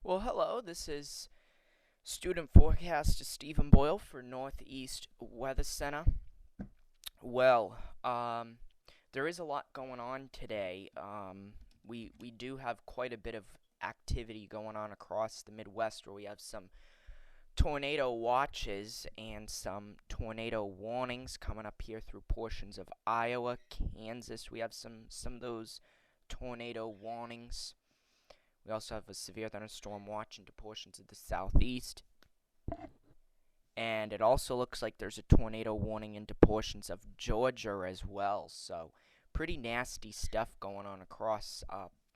Well, hello. This is student forecaster Stephen Boyle for Northeast Weather Center. Well, there is a lot going on today. We do have quite a bit of activity going on across the Midwest, where we have some tornado watches and some tornado warnings coming up here through portions of Iowa, Kansas. We have some of those tornado warnings. We also have a severe thunderstorm watch into portions of the southeast. And it also looks like there's a tornado warning into portions of Georgia as well. So, pretty nasty stuff going on across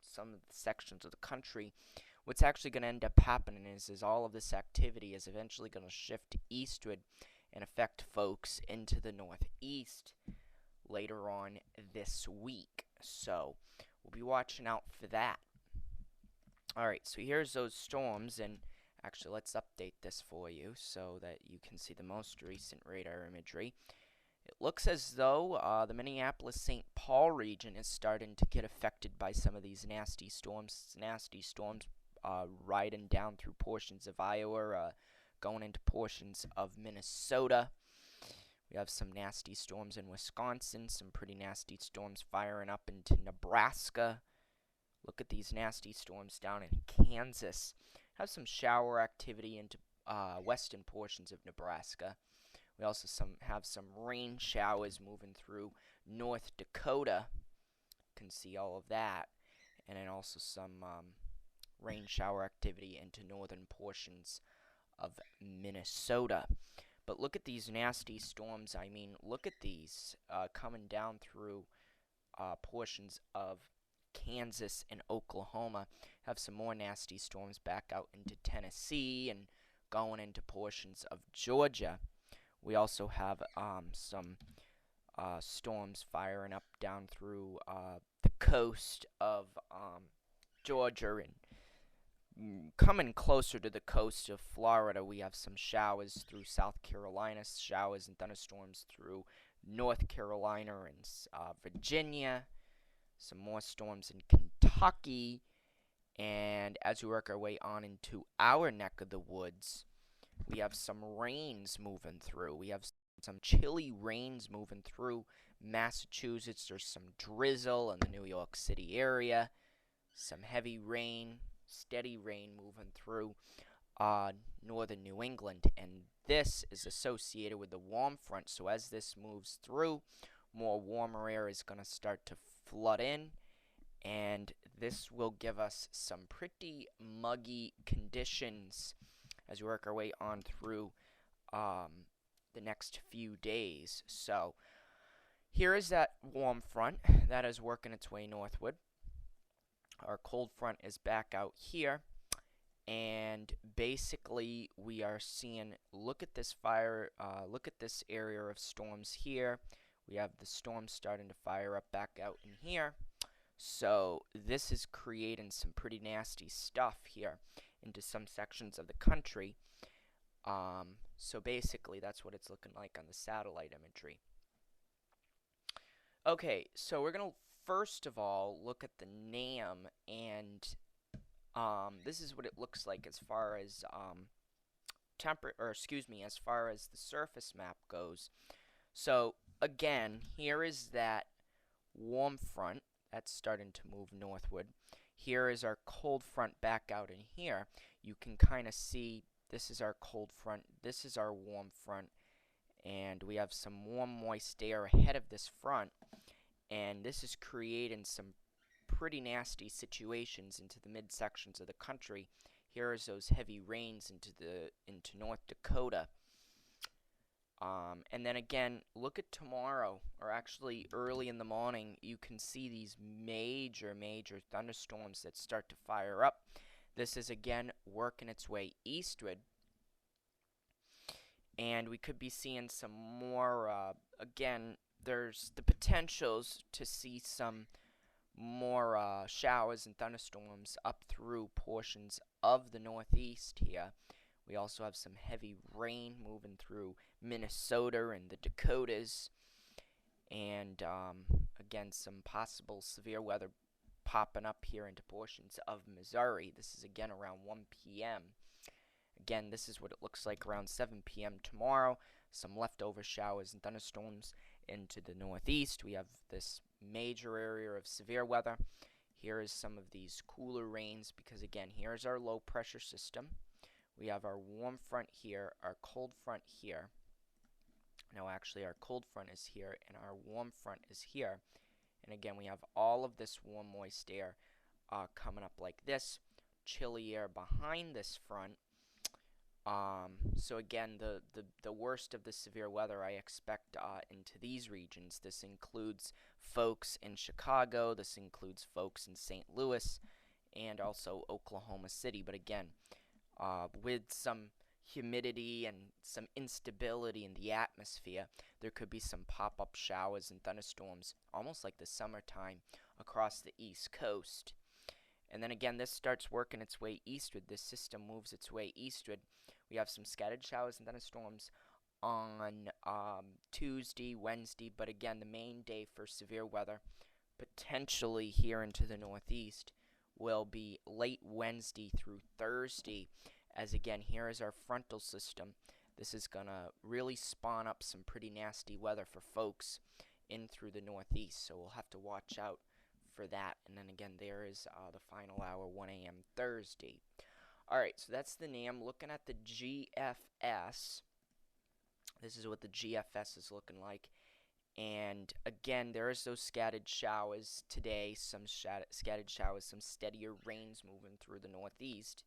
some of the sections of the country. What's actually going to end up happening is all of this activity is eventually going to shift eastward and affect folks into the northeast later on this week. So, we'll be watching out for that. Alright, so here's those storms, and actually let's update this for you so that you can see the most recent radar imagery. It looks as though the Minneapolis-St. Paul region is starting to get affected by some of these nasty storms. Riding down through portions of Iowa, going into portions of Minnesota. We have some nasty storms in Wisconsin, some pretty nasty storms firing up into Nebraska. Look at these nasty storms down in Kansas. Have some shower activity into western portions of Nebraska. We also have some rain showers moving through North Dakota. Can see all of that. And then also some rain shower activity into northern portions of Minnesota. But look at these nasty storms. I mean, look at these coming down through portions of Kansas and Oklahoma. Have some more nasty storms back out into Tennessee and going into portions of Georgia. We also have some storms firing up down through the coast of Georgia and coming closer to the coast of Florida. We have some showers through South Carolina, showers and thunderstorms through North Carolina and Virginia. Some more storms in Kentucky. And as we work our way on into our neck of the woods, we have some rains moving through. We have some chilly rains moving through Massachusetts. There's some drizzle in the New York City area. Some heavy rain, steady rain moving through northern New England. And this is associated with the warm front. So as this moves through, more warmer air is going to start to flood in, and this will give us some pretty muggy conditions as we work our way on through the next few days. So here is that warm front that is working its way northward. Our cold front is back out here, and basically we are seeing, look at this look at this area of storms here. We have the storms starting to fire up back out in here. So this is creating some pretty nasty stuff here into some sections of the country. So basically that's what it's looking like on the satellite imagery. Okay, so we're going to first of all look at the NAM, and this is what it looks like as far as as far as the surface map goes. So again, here is that warm front that's starting to move northward. Here is our cold front back out in here. You can kind of see this is our cold front, this is our warm front, and we have some warm, moist air ahead of this front, and this is creating some pretty nasty situations into the midsections of the country. Here is those heavy rains into North Dakota. And then again, look at tomorrow, or actually early in the morning, you can see these major thunderstorms that start to fire up. This is again working its way eastward, and we could be seeing some more, again, there's the potentials to see some more showers and thunderstorms up through portions of the northeast here. We also have some heavy rain moving through Minnesota and the Dakotas. And again, some possible severe weather popping up here into portions of Missouri. This is again around 1 p.m. Again, this is what it looks like around 7 p.m. tomorrow. Some leftover showers and thunderstorms into the northeast. We have this major area of severe weather. Here is some of these cooler rains because, again, here's our low pressure system. We have our warm front here, our cold front here. No, actually, our cold front is here and our warm front is here. And again, we have all of this warm, moist air coming up like this. Chilly air behind this front. So again, the worst of the severe weather I expect into these regions. This includes folks in Chicago. This includes folks in St. Louis and also Oklahoma City. But again, with some humidity and some instability in the atmosphere, there could be some pop-up showers and thunderstorms, almost like the summertime, across the East Coast. And then again, this starts working its way eastward. This system moves its way eastward. We have some scattered showers and thunderstorms on Tuesday, Wednesday, but again, the main day for severe weather, potentially here into the northeast, will be late Wednesday through Thursday. As again, here is our frontal system. This is going to really spawn up some pretty nasty weather for folks in through the northeast, so we'll have to watch out for that. And then again, there is the final hour, 1 a.m. Thursday. Alright, so that's the NAM. Looking at the GFS, this is what the GFS is looking like. And again, there is those scattered showers today, some scattered showers, some steadier rains moving through the northeast.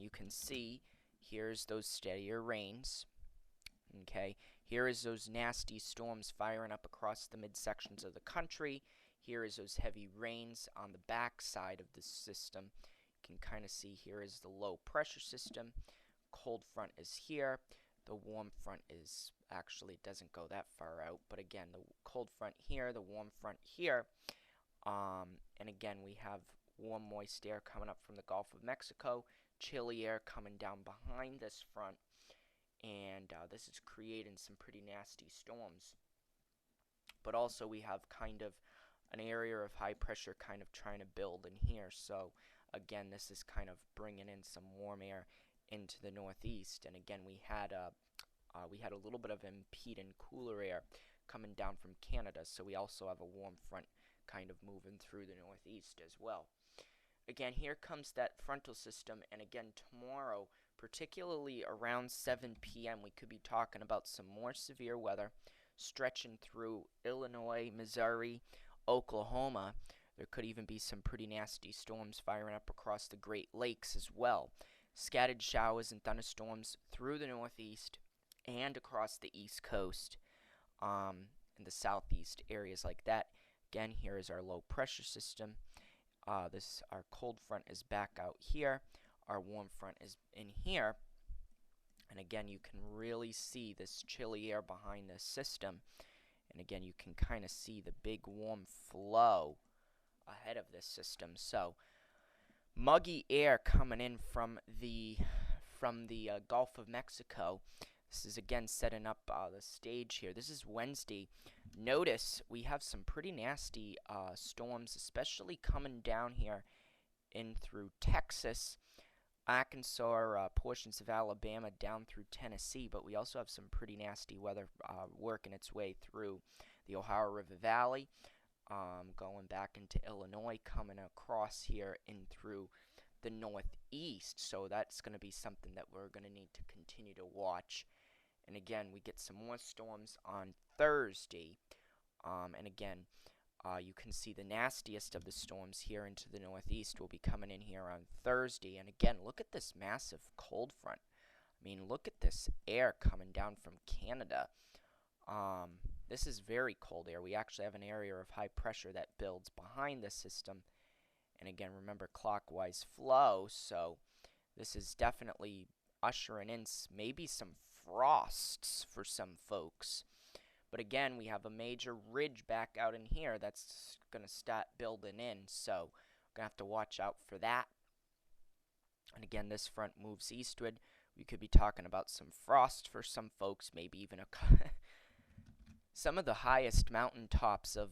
You can see, here's those steadier rains. Okay, here is those nasty storms firing up across the midsections of the country. Here is those heavy rains on the back side of the system. You can kind of see here is the low pressure system. Cold front is here. The warm front is, actually it doesn't go that far out, but again, the cold front here, the warm front here. And again, we have warm moist air coming up from the Gulf of Mexico, chilly air coming down behind this front, and this is creating some pretty nasty storms. But also we have kind of an area of high pressure kind of trying to build in here, so again, this is kind of bringing in some warm air into the northeast. And again, we had a little bit of impeding cooler air coming down from Canada, so we also have a warm front kind of moving through the northeast as well. Again, here comes that frontal system, and again, tomorrow, particularly around 7 p.m., we could be talking about some more severe weather stretching through Illinois, Missouri, Oklahoma. There could even be some pretty nasty storms firing up across the Great Lakes as well. Scattered showers and thunderstorms through the northeast and across the east coast, in the southeast areas like that. Again, here is our low pressure system. Our cold front is back out here. Our warm front is in here. And again, you can really see this chilly air behind this system. And again, you can kind of see the big warm flow ahead of this system. So muggy air coming in from the Gulf of Mexico. This is again setting up the stage here. This is Wednesday. Notice we have some pretty nasty storms, especially coming down here in through Texas, Arkansas, portions of Alabama, down through Tennessee. But we also have some pretty nasty weather working its way through the Ohio River Valley, going back into Illinois, coming across here in through the northeast. So that's going to be something that we're going to need to continue to watch. And again, we get some more storms on Thursday. And again, you can see the nastiest of the storms here into the northeast will be coming in here on Thursday. And again, look at this massive cold front. I mean, look at this air coming down from Canada. This is very cold air. We actually have an area of high pressure that builds behind the system. And again, remember, clockwise flow. So this is definitely ushering in maybe some frosts for some folks. But again, we have a major ridge back out in here that's going to start building in. So we're going to have to watch out for that. And again, this front moves eastward. We could be talking about some frost for some folks, maybe even Some of the highest mountaintops of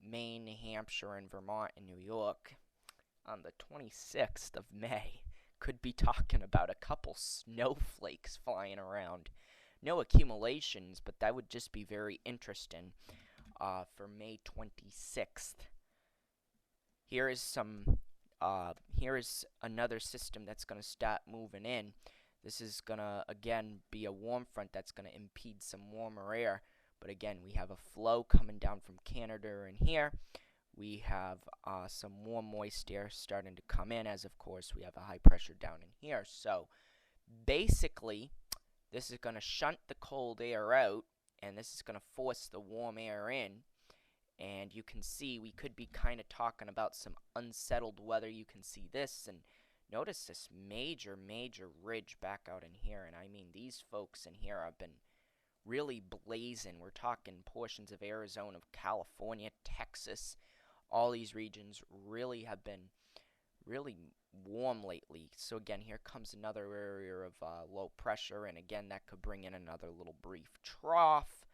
Maine, New Hampshire, and Vermont and New York on the 26th of May could be talking about a couple snowflakes flying around. No accumulations, but that would just be very interesting for May 26th. Here is another system that's going to start moving in. This is going to, again, be a warm front that's going to impede some warmer air. But again, we have a flow coming down from Canada in here. We have some warm, moist air starting to come in, as of course we have a high pressure down in here. So basically, this is going to shunt the cold air out, and this is going to force the warm air in. And you can see we could be kind of talking about some unsettled weather. You can see this, and notice this major ridge back out in here. And I mean, these folks in here have been really blazing. We're talking portions of Arizona, California, Texas. All these regions really have been really warm lately. So again, here comes another area of low pressure, and again, that could bring in another little brief trough.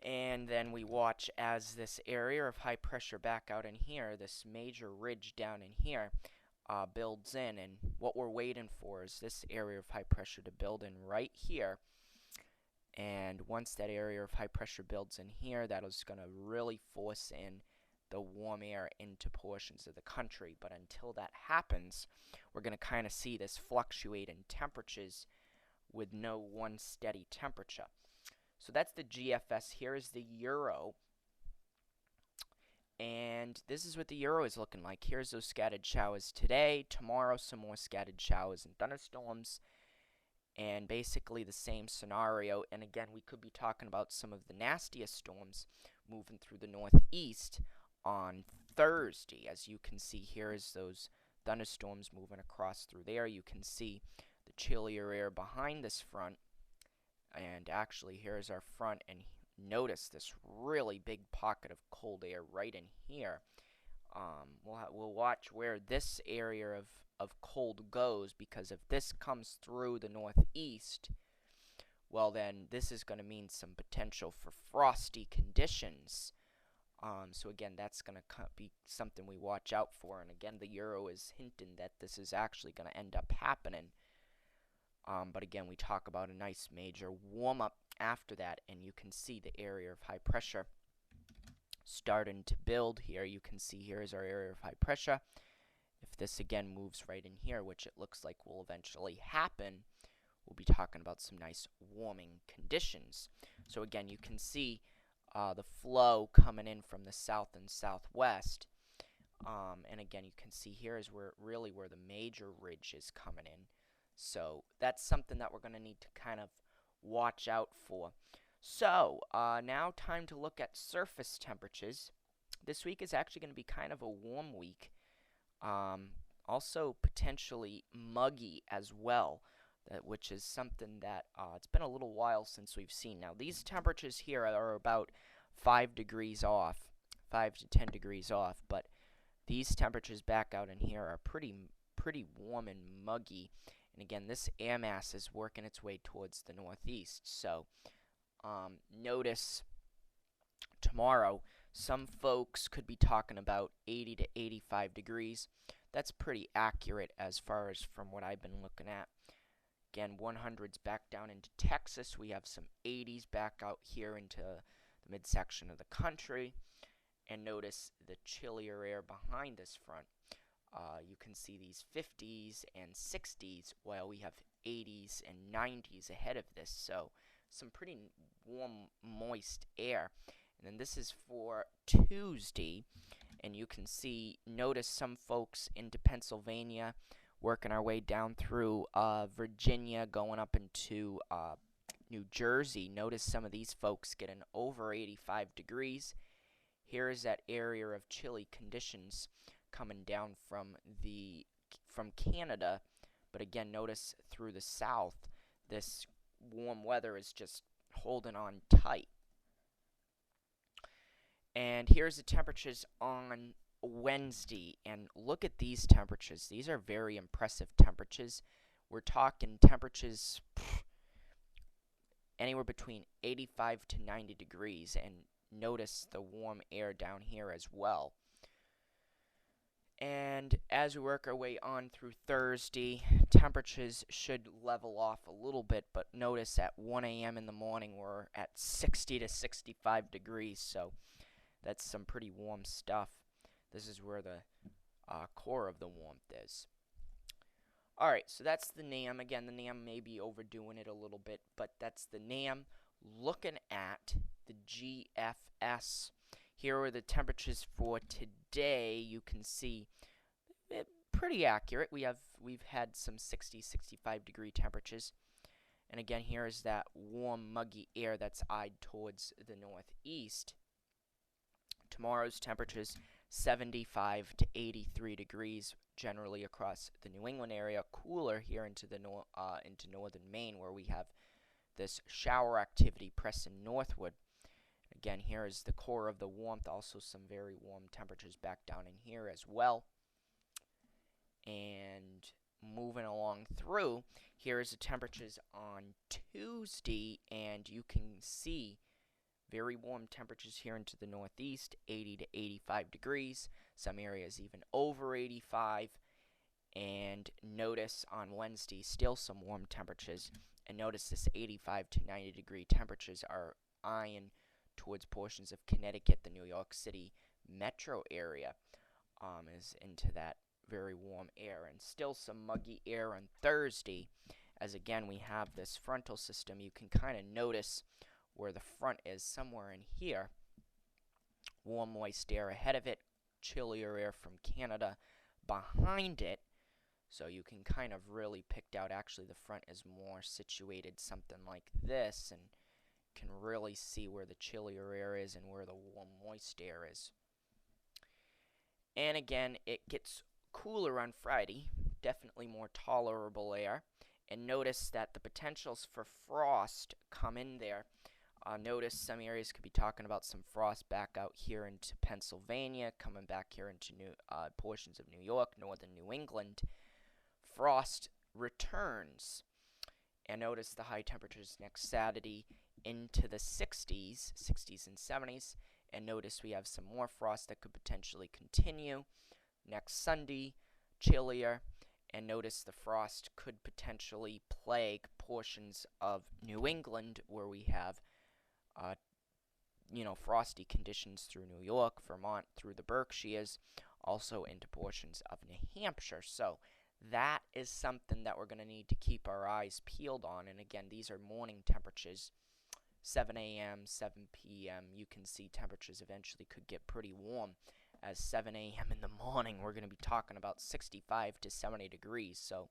And then we watch as this area of high pressure back out in here, this major ridge down in here, builds in. And what we're waiting for is this area of high pressure to build in right here. And once that area of high pressure builds in here, that is going to really force in the warm air into portions of the country. But until that happens, we're going to kind of see this fluctuate in temperatures with no one steady temperature. So that's the GFS. Here is the Euro. And this is what the Euro is looking like. Here's those scattered showers today. Tomorrow, some more scattered showers and thunderstorms. And basically the same scenario. And again, we could be talking about some of the nastiest storms moving through the northeast on Thursday. As you can see, here is those thunderstorms moving across through there. You can see the chillier air behind this front. And actually, here's our front, and notice this really big pocket of cold air right in here. We'll watch where this area of cold goes, because if this comes through the northeast, well then this is going to mean some potential for frosty conditions. So again, that's going to be something we watch out for. And again, the Euro is hinting that this is actually going to end up happening. But again, we talk about a nice major warm-up after that, and you can see the area of high pressure starting to build here. You can see here is our area of high pressure. If this again moves right in here, which it looks like will eventually happen, we'll be talking about some nice warming conditions. So again, you can see the flow coming in from the south and southwest. And again, you can see here is where the major ridge is coming in. So that's something that we're going to need to kind of watch out for. So now time to look at surface temperatures. This week is actually going to be kind of a warm week. Also potentially muggy as well, which is something that it's been a little while since we've seen. Now these temperatures here are about 5 degrees off, 5 to 10 degrees off, but these temperatures back out in here are pretty warm and muggy. And again, this air mass is working its way towards the northeast. So notice tomorrow, some folks could be talking about 80 to 85 degrees. That's pretty accurate as far as from what I've been looking at. Again, 100s back down into Texas. We have some 80s back out here into the midsection of the country. And notice the chillier air behind this front. You can see these 50s and 60s, while we have 80s and 90s ahead of this. So some pretty warm, moist air. And then this is for Tuesday. And you can see, notice some folks into Pennsylvania, working our way down through Virginia, going up into New Jersey. Notice some of these folks getting over 85 degrees. Here is that area of chilly conditions coming down from Canada, but again, notice through the south, this warm weather is just holding on tight. And here's the temperatures on Wednesday, and look at these temperatures. These are very impressive temperatures. We're talking temperatures anywhere between 85 to 90 degrees, and notice the warm air down here as well. And as we work our way on through Thursday, temperatures should level off a little bit, but notice at 1 a.m. in the morning we're at 60 to 65 degrees, so that's some pretty warm stuff. This is where the core of the warmth is. Alright, so that's the NAM. Again, the NAM may be overdoing it a little bit, but that's the NAM. Looking at the GFS, here are the temperatures for today. You can see pretty accurate. We've had some 60, 65 degree temperatures. And again, here is that warm, muggy air that's eyed towards the northeast. Tomorrow's temperatures 75 to 83 degrees generally across the New England area. Cooler here into northern Maine, where we have this shower activity pressing northward. Again, here is the core of the warmth. Also some very warm temperatures back down in here as well. And moving along through, here is the temperatures on Tuesday, and you can see very warm temperatures here into the northeast, 80 to 85 degrees. Some areas even over 85. And notice on Wednesday, still some warm temperatures. And notice this 85 to 90 degree temperatures are eyeing towards portions of Connecticut, the New York City metro area, is into that very warm air. And still some muggy air on Thursday, as again we have this frontal system. You can kind of notice where the front is, somewhere in here. Warm, moist air ahead of it, chillier air from Canada behind it. So you can kind of really pick out, actually the front is more situated something like this, and can really see where the chillier air is and where the warm, moist air is. And again, it gets cooler on Friday, definitely more tolerable air. And notice that the potentials for frost come in there. Notice some areas could be talking about some frost back out here into Pennsylvania, coming back here into portions of New York, northern New England. Frost returns. And notice the high temperatures next Saturday into the 60s and 70s. And notice we have some more frost that could potentially continue. Next Sunday, chillier. And notice the frost could potentially plague portions of New England, where we have frosty conditions through New York, Vermont, through the Berkshires, also into portions of New Hampshire. So that is something that we're going to need to keep our eyes peeled on. And again, these are morning temperatures, 7 a.m., 7 p.m. You can see temperatures eventually could get pretty warm. As 7 a.m. in the morning, we're going to be talking about 65 to 70 degrees. So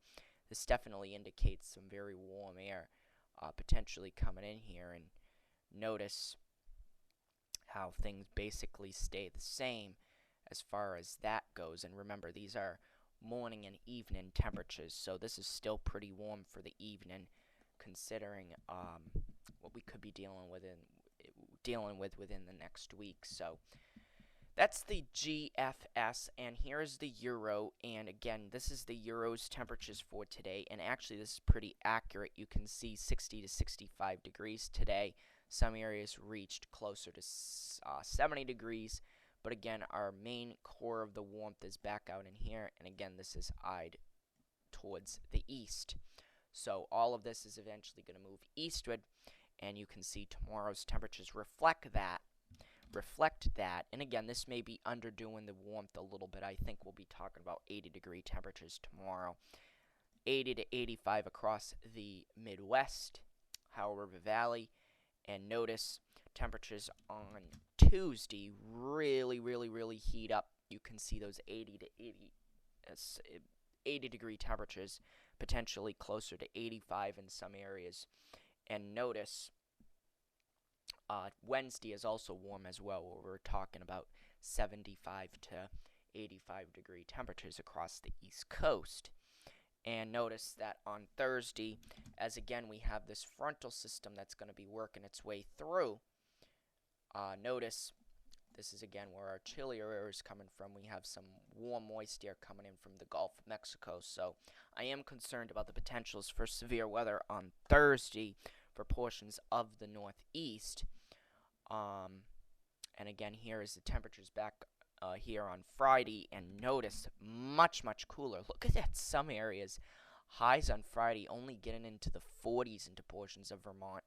this definitely indicates some very warm air potentially coming in here. And notice how things basically stay the same as far as that goes. And remember, these are morning and evening temperatures, so this is still pretty warm for the evening, considering what we could be dealing with within the next week. So that's the GFS, and here's the Euro. And again, this is the Euro's temperatures for today, and actually this is pretty accurate. You can see 60 to 65 degrees today. Some areas reached closer to 70 degrees. But again, our main core of the warmth is back out in here. And again, this is eyed towards the east. So all of this is eventually going to move eastward. And you can see tomorrow's temperatures reflect that. And again, this may be underdoing the warmth a little bit. I think we'll be talking about 80 degree temperatures tomorrow. 80 to 85 across the Midwest, Powell River Valley. And notice temperatures on Tuesday really heat up. You can see those 80 degree temperatures, potentially closer to 85 in some areas. And notice Wednesday is also warm as well, where we're talking about 75 to 85 degree temperatures across the East Coast. And notice that on Thursday, as again we have this frontal system that's going to be working its way through. Notice this is again where our chillier air is coming from. We have some warm, moist air coming in from the Gulf of Mexico. So I am concerned about the potentials for severe weather on Thursday for portions of the northeast. And again, here is the temperatures back here on Friday, and notice much cooler. Look at that, some areas. Highs on Friday only getting into the 40s into portions of Vermont,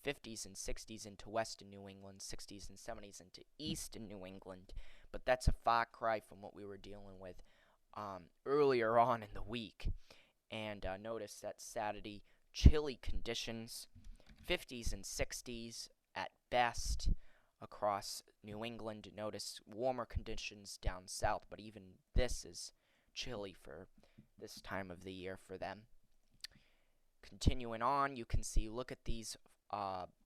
50s and 60s into western New England, 60s and 70s into eastern New England. But that's a far cry from what we were dealing with earlier on in the week. And notice that Saturday, chilly conditions, 50s and 60s at best across New England. Notice warmer conditions down south, but even this is chilly for this time of the year for them. Continuing on, you can see, look at these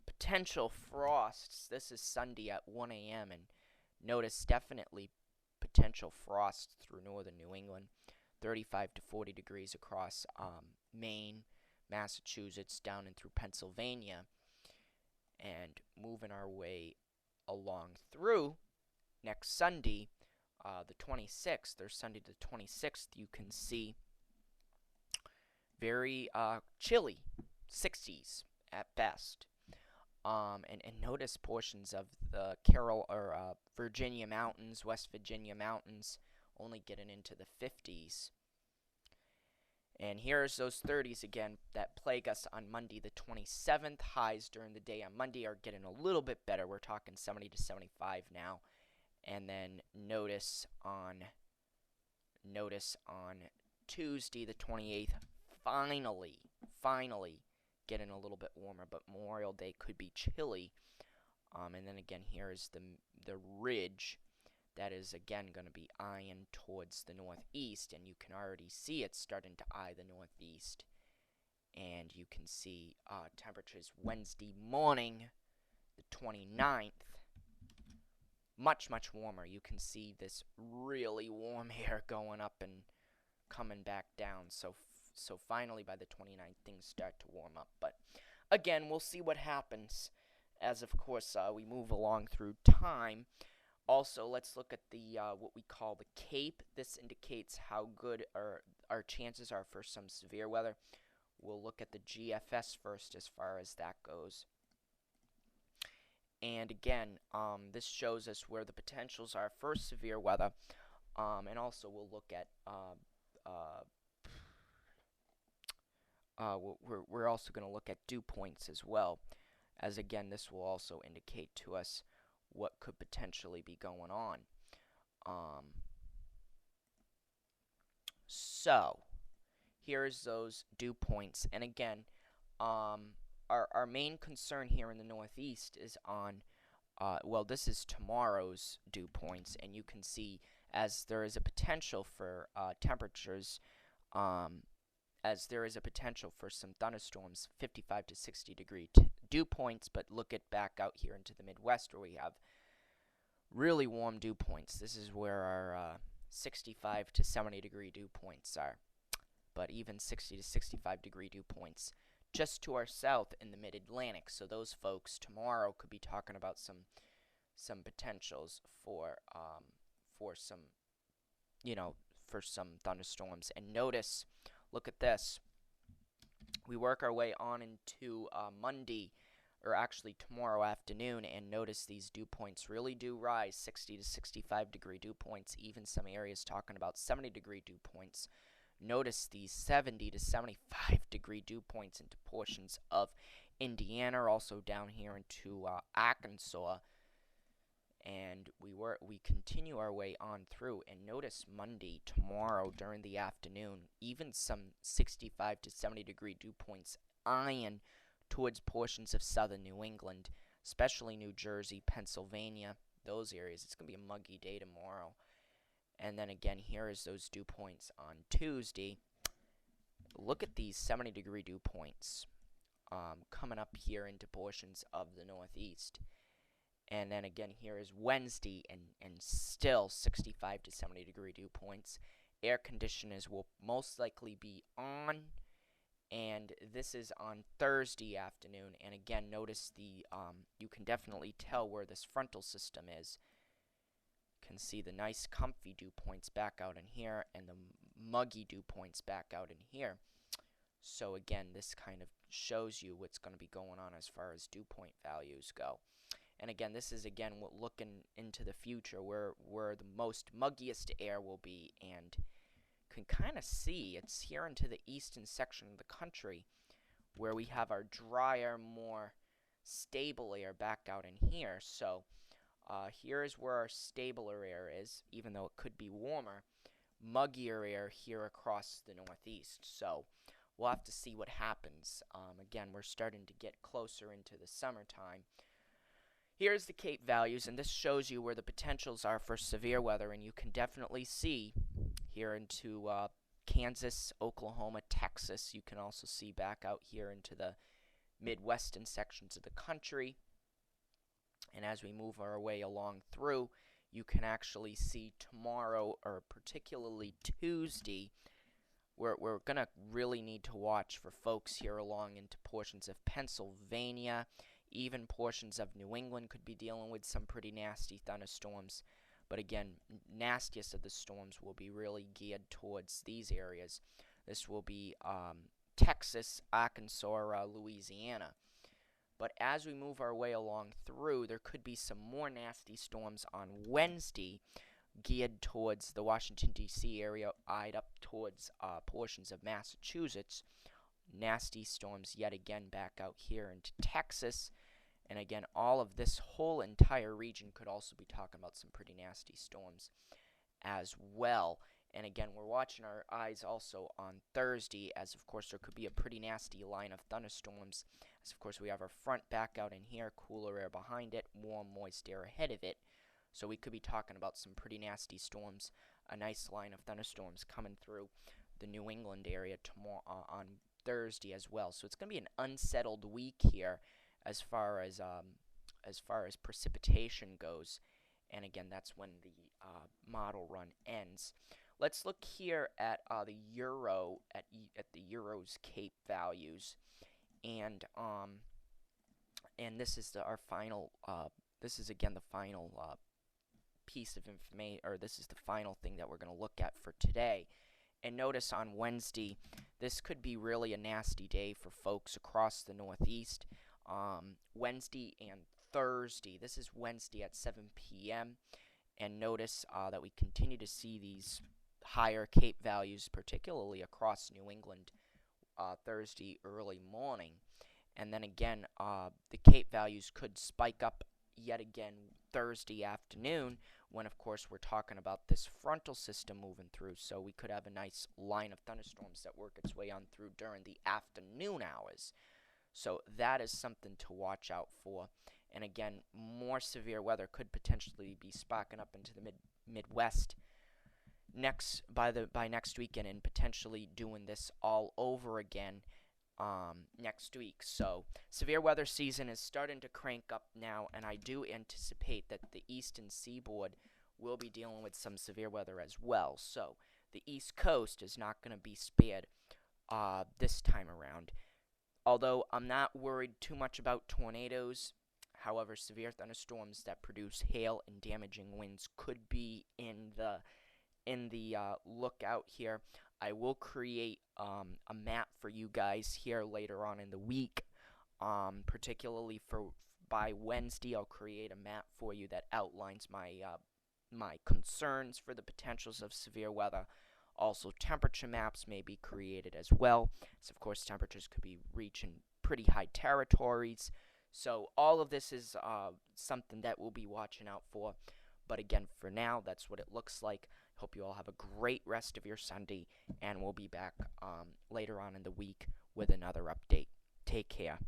potential frosts. This is Sunday at 1 a.m. and notice definitely potential frost through northern New England. 35 to 40 degrees across Maine, Massachusetts, down and through Pennsylvania. And moving our way along through next Sunday, the 26th, or Sunday the 26th, you can see very chilly, 60s at best. And notice portions of the Virginia mountains, West Virginia mountains, only getting into the 50s. And here's those 30s again that plague us on Monday the 27th. Highs during the day on Monday are getting a little bit better. We're talking 70 to 75 now. And then notice on Tuesday the 28th, finally getting a little bit warmer, but Memorial Day could be chilly. And then again, here is the ridge that is again going to be eyeing towards the northeast, and you can already see it starting to eye the northeast. And you can see temperatures Wednesday morning, the 29th, much warmer. You can see this really warm air going up and coming back down. So finally by the 29th, things start to warm up. But again, we'll see what happens as, of course, we move along through time. Also, let's look at the what we call the CAPE. This indicates how good our chances are for some severe weather. We'll look at the GFS first as far as that goes. And again, this shows us where the potentials are for severe weather. And also we'll look at we're also going to look at dew points as well, as again this will also indicate to us what could potentially be going on. So here's those dew points, and again, our main concern here in the Northeast is on well, this is tomorrow's dew points, and you can see as there is a potential for temperatures, as there is a potential for some thunderstorms, 55 to 60 degree dew points. But look at back out here into the Midwest where we have really warm dew points. This is where our 65 to 70 degree dew points are. But even 60 to 65 degree dew points just to our south in the mid-Atlantic. So those folks tomorrow could be talking about some potentials for some, for some thunderstorms. And notice, look at this. We work our way on into Monday, or actually tomorrow afternoon, and notice these dew points really do rise, 60 to 65 degree dew points, even some areas talking about 70 degree dew points. Notice these 70 to 75 degree dew points into portions of Indiana, also down here into Arkansas. And we continue our way on through, and notice Monday, tomorrow, during the afternoon, even some 65 to 70 degree dew points eyeing towards portions of southern New England, especially New Jersey, Pennsylvania, those areas. It's going to be a muggy day tomorrow. And then again, here is those dew points on Tuesday. Look at these 70 degree dew points coming up here into portions of the Northeast. And then again, here is Wednesday, and still 65 to 70 degree dew points. Air conditioners will most likely be on, and this is on Thursday afternoon. And again, notice the you can definitely tell where this frontal system is. You can see the nice comfy dew points back out in here, and the muggy dew points back out in here. So again, this kind of shows you what's going to be going on as far as dew point values go. And again, this is again looking into the future where the most muggiest air will be, and can kind of see it's here into the eastern section of the country where we have our drier, more stable air back out in here. So here is where our stabler air is, even though it could be warmer. Muggier air here across the northeast. So we'll have to see what happens. Again, we're starting to get closer into the summertime. Here's the Cape values, and this shows you where the potentials are for severe weather, and you can definitely see here into Kansas, Oklahoma, Texas. You can also see back out here into the Midwestern sections of the country. And as we move our way along through, you can actually see tomorrow, or particularly Tuesday, we're going to really need to watch for folks here along into portions of Pennsylvania. Even portions of New England could be dealing with some pretty nasty thunderstorms. But again, nastiest of the storms will be really geared towards these areas. This will be Texas, Arkansas, Louisiana. But as we move our way along through, there could be some more nasty storms on Wednesday, geared towards the Washington, D.C. area, eyed up towards portions of Massachusetts. Nasty storms yet again back out here into Texas. And again, all of this whole entire region could also be talking about some pretty nasty storms as well. And again, we're watching our eyes also on Thursday, as of course there could be a pretty nasty line of thunderstorms. As of course we have our front back out in here, cooler air behind it, warm, moist air ahead of it. So we could be talking about some pretty nasty storms, a nice line of thunderstorms coming through the New England area tomorrow on Thursday as well. So it's going to be an unsettled week here as far as precipitation goes. And again, that's when the model run ends. Let's look here at the euro at the euro's Cape values, and this is our final. This is again the final piece of information, or this is the final thing that we're going to look at for today. And notice on Wednesday, this could be really a nasty day for folks across the Northeast. Wednesday and Thursday. This is Wednesday at 7 p.m. And notice that we continue to see these higher Cape values, particularly across New England, Thursday early morning. And then again, the Cape values could spike up yet again Thursday afternoon, when of course we're talking about this frontal system moving through. So we could have a nice line of thunderstorms that work its way on through during the afternoon hours. So that is something to watch out for. And again, more severe weather could potentially be sparking up into the Midwest by next weekend, and potentially doing this all over again next week. So severe weather season is starting to crank up now, and I do anticipate that the eastern seaboard will be dealing with some severe weather as well. So the East Coast is not going to be spared this time around. Although I'm not worried too much about tornadoes, however, severe thunderstorms that produce hail and damaging winds could be in the lookout here. I will create a map for you guys here later on in the week, particularly by Wednesday. I'll create a map for you that outlines my concerns for the potentials of severe weather. Also, temperature maps may be created as well, as of course temperatures could be reaching pretty high territories. So all of this is something that we'll be watching out for. But again, for now, that's what it looks like. Hope you all have a great rest of your Sunday, and we'll be back later on in the week with another update. Take care.